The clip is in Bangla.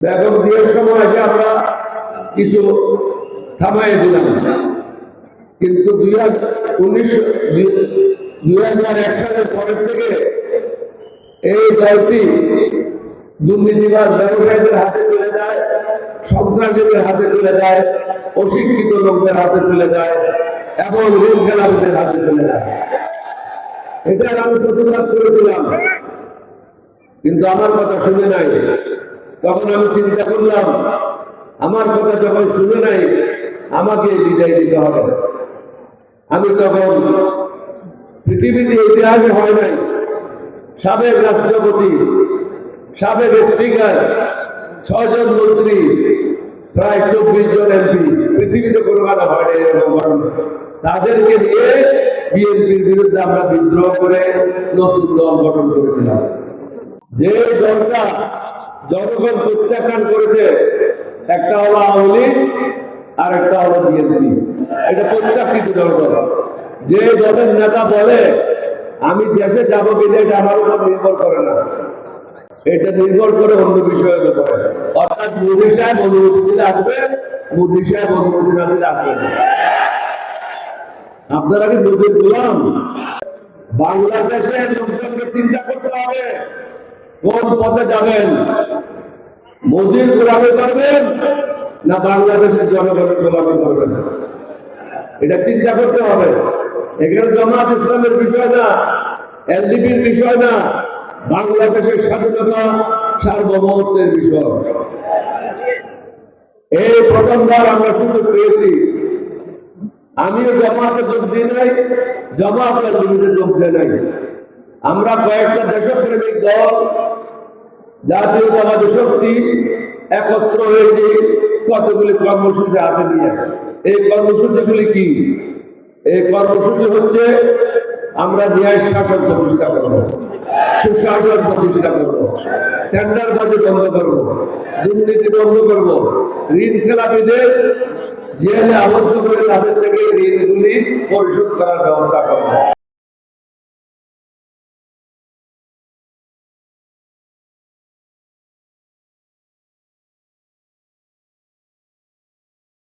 বেগম জিয়ার সময় এসে আমরা কিছু থামাই দিলাম, কিন্তু 2001 সালের পরের থেকে এই দলটি দুর্নীতিবাজ ব্যবসায়ীদের হাতে চলে যায়, সন্ত্রাসীদের হাতে চলে যায়, অশিক্ষিত লোকদের হাতে চলে যায় এবং ঋণ খেলাপিদের হাতে চলে যায়। এটার আমি প্রতিবাদ করেছিলাম, কিন্তু আমার কথা শুনে নাই। তখন আমি চিন্তা করলাম, আমার কথা যখন শুনে নাই আমাকে বিদায় দিতে হবে। আমি তখন পৃথিবীতে ইতিহাসে হয় নাই সাবেক রাষ্ট্রপতি, সাবেক স্পিকার, 6 জন মন্ত্রী, প্রায় 24 জন এমপি, পৃথিবীতে কোনো কাজ হয় না এরকম ঘটনা। তাদেরকে নিয়ে বিএনপির বিরুদ্ধে আমরা বিদ্রোহ করে নতুন দল গঠন করেছিলাম। যে দলটা জনগণ প্রত্যাখ্যান করেছে, একটা হলো আওয়ামী লীগ আর একটা হলো বিএনপি। এটা প্রত্যাখ্যাত জনগণ। যে দলের নেতা বলে আমি দেশে যাবো কিনা, এটা আমার উপর নির্ভর করে না, এটা নির্ভর করে অন্য বিষয়ের উপরে। অর্থাৎ মোদী সাহেব অনুমতি দিলে আসবে, মোদী সাহেব অনুমতি না দিলে আসবে না। আপনারা কি মোদীর গোলাম? বাংলাদেশের লোকজনকে চিন্তা করতে হবে কোন পথে যাবেন। মোদীর গোলামি করবেন না বাংলাদেশের জনগণের গোলামি করবেন, এটা চিন্তা করতে হবে। এখানে জামাত ইসলামের বিষয় না, এলডিপির বিষয় না, বাংলাদেশের স্বাধীনতা সার্বভৌমত্বের বিষয়। এই প্রথমবার আমরা সুযোগ পেয়েছি। আমিও জামাতে যোগ দিই নাই, জামাত এলডিপিতে যোগ দেয় নাই। আমরা কয়েকটা দেশপ্রেমিক দল, জাতীয়তাবাদী শক্তি একত্র হয়েছে কতগুলি কর্মসূচি হাতে নিয়ে। এই কর্মসূচিগুলি কি? এই কর্মসূচি হচ্ছে আমরা ন্যায় শাসন প্রতিষ্ঠা করব, সুশাসন প্রতিষ্ঠা করব, টেন্ডারবাজি বন্ধ করব, দুর্নীতি বন্ধ করব, ঋণ খেলাপিদের জেলে আবদ্ধ করে তাদের থেকে ঋণগুলি পরিশোধ করার ব্যবস্থা করব।